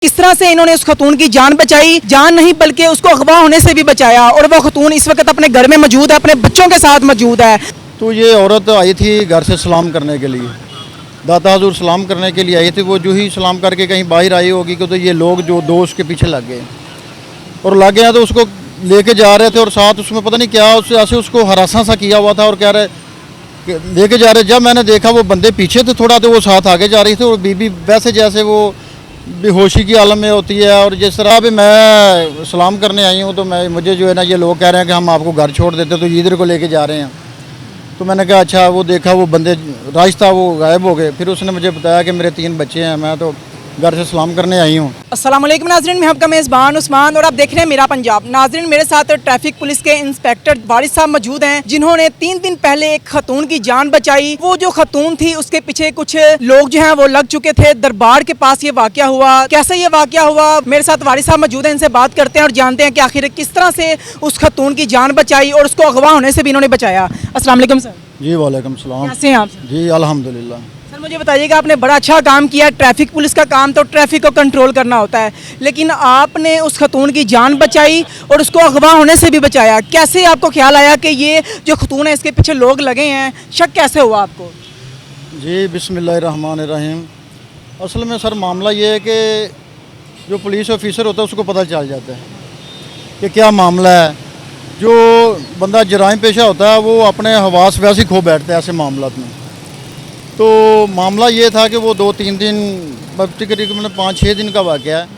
किस तरह से इन्होंने उस खतून की जान बचाई, जान नहीं बल्कि उसको अगवा होने से भी बचाया। और वो खतून इस वक्त अपने घर में मौजूद है, अपने बच्चों के साथ मौजूद है। तो ये औरत आई थी घर से सलाम करने के लिए, दाता हजूर सलाम करने के लिए आई थी। वो जो ही सलाम करके कहीं बाहर आई होगी कि तो ये लोग जो दोस्त के पीछे लग गए और लग गए तो उसको लेके जा रहे थे और साथ उसमें पता नहीं क्या उससे ऐसे उसको हरासा सा किया हुआ था और कह रहे लेके जा रहे। जब मैंने देखा वो बंदे पीछे थे थोड़ा, तो वो साथ आगे जा रही थी और बीबी वैसे जैसे वो बेहोशी की आलम में होती है। और जिस तरह भी मैं सलाम करने आई हूँ तो मुझे जो है ना ये लोग कह रहे हैं कि हम आपको घर छोड़ देते, तो इधर को लेके जा रहे हैं। तो मैंने कहा अच्छा। वो देखा वो बंदे रास्ता वो गायब हो गए। फिर उसने मुझे बताया कि मेरे 3 बच्चे हैं, मैं तो घर से सलाम करने आई हूँ। अस्सलाम वालेकुम नाज़रीन, मैं आपका मेज़बान उस्मान और आप देख रहे हैं मेरा पंजाब। नाज़रीन, मेरे साथ ट्रैफिक पुलिस के इंस्पेक्टर वारिस साहब मौजूद हैं, जिन्होंने 3 दिन पहले एक खतून की जान बचाई। वो जो खतून थी उसके पीछे कुछ लोग जो हैं वो लग चुके थे। दरबार के पास ये वाकया हुआ। कैसे ये वाकया हुआ, मेरे साथ वारिस साहब मौजूद हैं, इनसे बात करते हैं और जानते हैं कि आखिर किस तरह से उस खतून की जान बचाई और उसको अगवा होने से भी इन्होंने बचाया। अस्सलाम वालेकुम सर। जी वालेकुम सलाम। कैसे हैं आप सर? जी अल्हम्दुलिल्लाह। सर मुझे बताइएगा, आपने बड़ा अच्छा काम किया। ट्रैफिक पुलिस का काम तो ट्रैफिक को कंट्रोल करना होता है, लेकिन आपने उस खतून की जान बचाई और उसको अगवा होने से भी बचाया। कैसे आपको ख्याल आया कि ये जो खतून है इसके पीछे लोग लगे हैं? शक कैसे हुआ आपको? जी बिस्मिल्लाहिर्रहमानिर्रहीम। असल में सर मामला ये है कि जो पुलिस ऑफिसर होता है उसको पता चल जाता है कि क्या मामला है। जो बंदा जराइम पेशा होता है वो अपने हवास वैसे ही खो बैठता है ऐसे मामलों में। तो मामला ये था कि वो 2-3 दिन तकरीबन 5-6 दिन का वाक़या है।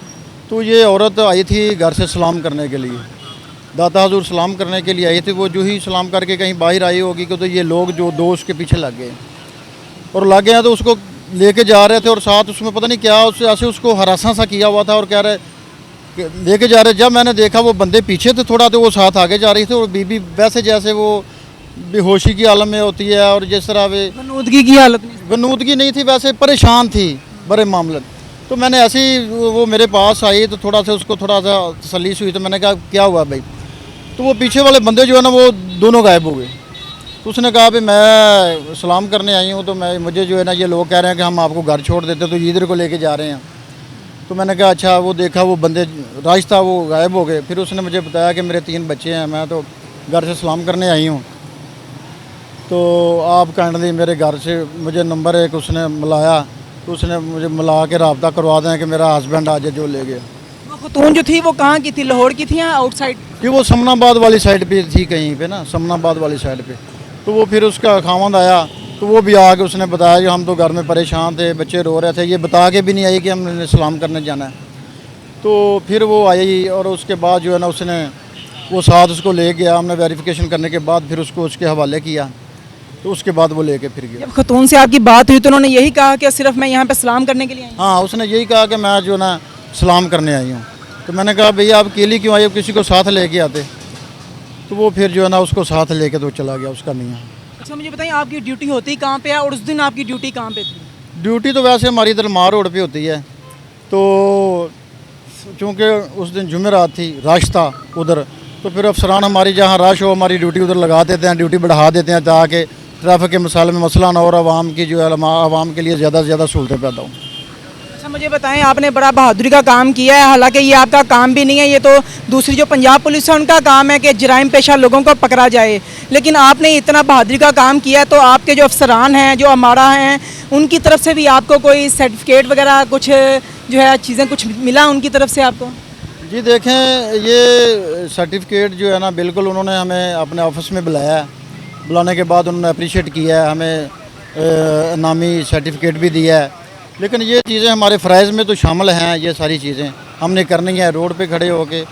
तो ये औरत आई थी घर से सलाम करने के लिए, दाता हजूर सलाम करने के लिए आई थी। वो जो ही सलाम करके कहीं बाहर आई होगी कि तो ये लोग जो दोस्त के पीछे लग गए और लग गए तो उसको लेके जा रहे थे और साथ उसमें पता नहीं क्या उससे ऐसे उसको हरासा सा किया हुआ था और कह रहे लेके जा रहे। जब मैंने देखा वो बंदे पीछे थे थोड़ा, तो वो साथ आगे जा रही थी और बीबी वैसे जैसे वो बेहोशी की आलम में होती है और जिस तरह वे गनूदगी की हालत में? गनूदगी नहीं थी, वैसे परेशान थी बड़े मामले। तो मैंने ऐसे ही वो मेरे पास आई तो थोड़ा सा उसको थोड़ा सा तसल्ली हुई। तो मैंने कहा क्या हुआ भाई? तो वो पीछे वाले बंदे जो है ना वो दोनों गायब हो गए। तो उसने कहा भाई मैं सलाम करने आई हूँ, तो मुझे जो है ना ये लोग कह रहे हैं कि हम आपको घर छोड़ देते, तो इधर को लेके जा रहे हैं। तो मैंने कहा अच्छा। वो देखा वो बंदे रास्ता वो गायब हो गए। फिर उसने मुझे बताया कि मेरे 3 बच्चे हैं, मैं तो घर से सलाम करने आई हूँ। तो आप काइंडली मेरे घर से मुझे नंबर एक उसने मिलाया, तो उसने मुझे मिला के रब्ता करवा दें कि मेरा हस्बैंड आ जाए जो ले गए। वो खतून जो थी वो कहाँ की थी, लाहौर की थी या आउटसाइड? कि वो समनाबाद वाली साइड पे थी, कहीं पे ना समनाबाद वाली साइड पे। तो वो फिर उसका खामंद आया तो वो भी आके उसने बताया कि हम तो घर में परेशान थे, बच्चे रो रहे थे। ये बता के भी नहीं आई कि हमने सलाम करने जाना है। तो फिर वो आई और उसके बाद जो है ना उसने वो साथ उसको ले गया। हमने वेरिफिकेशन करने के बाद फिर उसको उसके हवाले किया, तो उसके बाद वो लेके फिर गया। जब खतून से आपकी बात हुई तो उन्होंने यही कहा कि सिर्फ मैं यहाँ पे सलाम करने के लिए आई हूँ? हाँ, उसने यही कहा कि मैं जो ना सलाम करने आई हूँ। तो मैंने कहा भैया आप अकेली क्यों आई, किसी को साथ लेके आते। तो वो फिर जो है ना उसको साथ लेके तो चला गया, उसका नहीं है। अच्छा मुझे बताइए, आपकी ड्यूटी होती कहाँ पे है और उस दिन आपकी ड्यूटी कहाँ पे थी? ड्यूटी तो वैसे हमारी इधर मार रोड पे होती है। तो चूँकि उस दिन जुमेरात थी, रश था उधर, तो फिर अफसरान हमारी जहाँ रश हो हमारी ड्यूटी उधर लगा देते हैं, ड्यूटी बढ़ा देते हैं ताकि ट्रैफिक के मसाले में मसला ना हो और आवाम की जो है आवाम के लिए ज़्यादा से ज़्यादा सहूलतें पैदा हों। अच्छा मुझे बताएं, आपने बड़ा बहादुरी का काम किया है। हालांकि ये आपका काम भी नहीं है, ये तो दूसरी जो पंजाब पुलिस है उनका काम है कि जराइम पेशा लोगों को पकड़ा जाए, लेकिन आपने इतना बहादुरी का काम किया है। तो आपके जो अफसरान हैं, जो हमारा हैं, उनकी तरफ से भी आपको कोई सर्टिफिकेट वगैरह कुछ जो है चीज़ें कुछ मिला उनकी तरफ से आपको? जी देखें, ये सर्टिफिकेट जो है ना बिल्कुल उन्होंने हमें अपने ऑफिस में बुलाया है। बुलाने के बाद उन्होंने अप्रिशिएट किया है, हमें इनामी सर्टिफिकेट भी दिया है। लेकिन ये चीज़ें हमारे फ़राइज़ में तो शामिल हैं। ये सारी चीज़ें हमने करनी है। रोड पे खड़े होके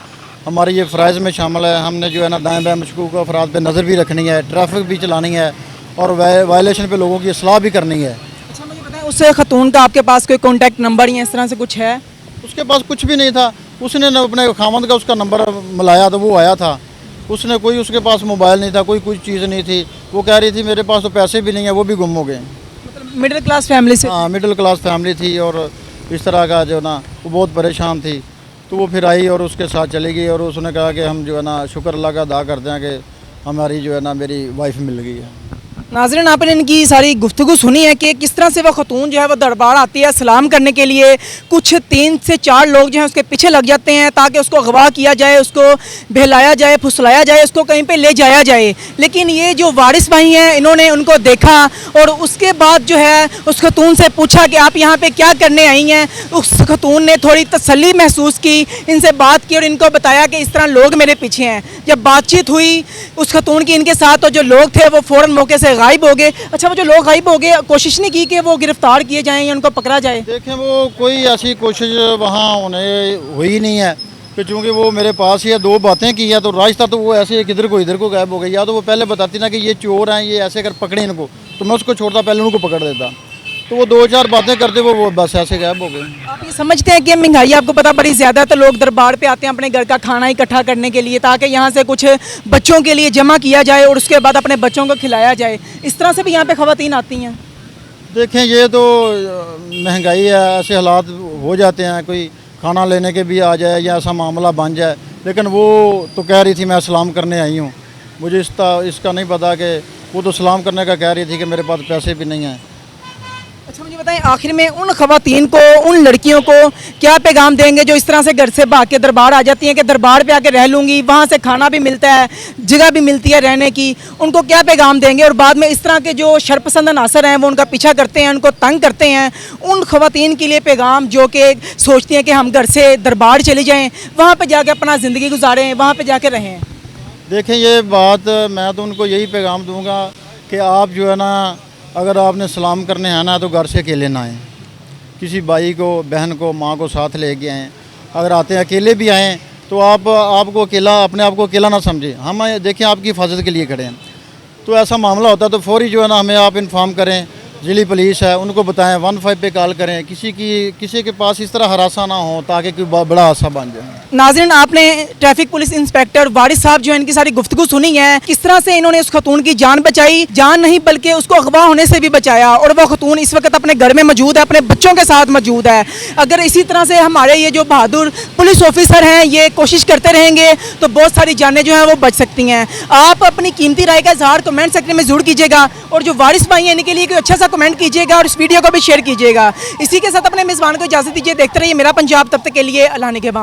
हमारे ये फ़राइज़ में शामिल है। हमने जो है ना दाएं बाएं मशकूक अफराद पे नज़र भी रखनी है, ट्रैफिक भी चलानी है और वायलेशन पे लोगों की इस्लाह भी करनी है। अच्छा मुझे बताएं, उस खतून का आपके पास कोई कॉन्टैक्ट नंबर या इस तरह से कुछ है? उसके पास कुछ भी नहीं था। उसने न अपने खामंद का उसका नंबर मिलाया तो वो आया था। उसने कोई उसके पास मोबाइल नहीं था, कोई चीज़ नहीं थी। वो कह रही थी मेरे पास तो पैसे भी नहीं है, वो भी गुम हो गए। मतलब मिडिल क्लास फैमिली से? हाँ, मिडिल क्लास फैमिली थी और इस तरह का जो ना वो बहुत परेशान थी। तो वो फिर आई और उसके साथ चली गई और उसने कहा कि हम जो है ना शुक्र अल्लाह का अदा करते हैं कि हमारी जो है ना मेरी वाइफ मिल गई है। नाज़रीन, आपने इनकी सारी गुफ्तगू सुनी है कि किस तरह से वो खतून जो है वो दरबार आती है सलाम करने के लिए। कुछ 3 से 4 लोग जो हैं उसके पीछे लग जाते हैं ताकि उसको अगवा किया जाए, उसको बहलाया जाए, फुसलाया जाए, उसको कहीं पे ले जाया जाए। लेकिन ये जो वारिस भाई हैं इन्होंने उनको देखा और उसके बाद जो है उस खतून से पूछा कि आप यहाँ पे क्या करने आई हैं। उस खतून ने थोड़ी तसल्ली महसूस की, इनसे बात की और इनको बताया कि इस तरह लोग मेरे पीछे हैं। जब बातचीत हुई उस खतून की इनके साथ, तो जो लोग थे वो फ़ौरन मौके से गायब हो गए। अच्छा, वो जो लोग गायब हो गए, कोशिश नहीं की कि वो गिरफ्तार किए जाएं या उनको पकड़ा जाए? देखें, वो कोई ऐसी कोशिश वहाँ होने हुई नहीं है कि चूँकि वो मेरे पास ही है, 2 बातें की है तो रास्ता तो वो ऐसे किधर को इधर को गायब हो गई। या तो वो पहले बताती ना कि ये चोर हैं, ये ऐसे कर पकड़े इनको, तो मैं उसको छोड़ता, पहले उनको पकड़ देता। तो वो 2-4 बातें करते वो बस ऐसे गायब हो गए। आप ये समझते हैं कि महंगाई आपको पता बड़ी ज़्यादा, तो लोग दरबार पे आते हैं अपने घर का खाना इकट्ठा करने के लिए ताकि यहाँ से कुछ बच्चों के लिए जमा किया जाए और उसके बाद अपने बच्चों को खिलाया जाए। इस तरह से भी यहाँ पे ख़वातीन आती हैं? देखें, ये तो महंगाई है, ऐसे हालात हो जाते हैं, कोई खाना लेने के भी आ जाए या ऐसा मामला बन जाए। लेकिन वो तो कह रही थी मैं सलाम करने आई हूँ, मुझे इसका नहीं पता कि वो तो सलाम करने का कह रही थी कि मेरे पास पैसे भी नहीं हैं। अच्छा, मुझे बताएं आखिर में उन ख़वातीन को, उन लड़कियों को क्या पैगाम देंगे जो इस तरह से घर से भाग के दरबार आ जाती हैं कि दरबार पे आके रह लूँगी, वहाँ से खाना भी मिलता है, जगह भी मिलती है रहने की? उनको क्या पैगाम देंगे? और बाद में इस तरह के जो शरपसंद अनासर हैं वो उनका पीछा करते हैं, उनको तंग करते हैं, उन ख़वातीन के लिए पैगाम जो कि सोचती हैं कि हम घर से दरबार चले जाएँ, वहाँ पर जाके अपना ज़िंदगी गुजारें, वहाँ पर जाके रहें? देखें, ये बात मैं तो उनको यही पैगाम दूंगा कि आप जो है ना, अगर आपने सलाम करने हैं ना तो घर से अकेले ना आएँ, किसी भाई को, बहन को, माँ को साथ लेके आएँ। अगर आते हैं अकेले भी आएँ तो आपको अकेला, अपने आप को अकेला ना समझें। हम देखें आपकी हिफाजत के लिए खड़े हैं, तो ऐसा मामला होता है तो फौरी जो है ना हमें आप इन्फॉर्म करें। जिली पुलिस है उनको बताएं, 15 पे कॉल करें, किसी के पास इस तरह हरासा ना हो ताकि कोई बड़ा हादसा बन जाए। नाज़रीन, आपने ट्रैफिक पुलिस इंस्पेक्टर वारिस साहब जो है इनकी सारी गुफ्तगू सुनी है, किस तरह से इन्होंने उस खतून की जान बचाई, जान नहीं बल्कि उसको अगवा होने से भी बचाया। और वो खतून इस वक्त अपने घर में मौजूद है, अपने बच्चों के साथ मौजूद है। अगर इसी तरह से हमारे ये जो बहादुर पुलिस ऑफिसर हैं ये कोशिश करते रहेंगे तो बहुत सारी जानें जो हैं वो बच सकती हैं। आप अपनी कीमती राय का इजहार कमेंट सेक्शन में जरूर कीजिएगा और जो वारिस भाई हैं इनके लिए कोई अच्छा सा कमेंट कीजिएगा और इस वीडियो को भी शेयर कीजिएगा। इसी के साथ अपने मेज़बान को इजाज़त दीजिए। देखते रहिए मेरा पंजाब, तब तक के लिए अल्लाह निगहबान।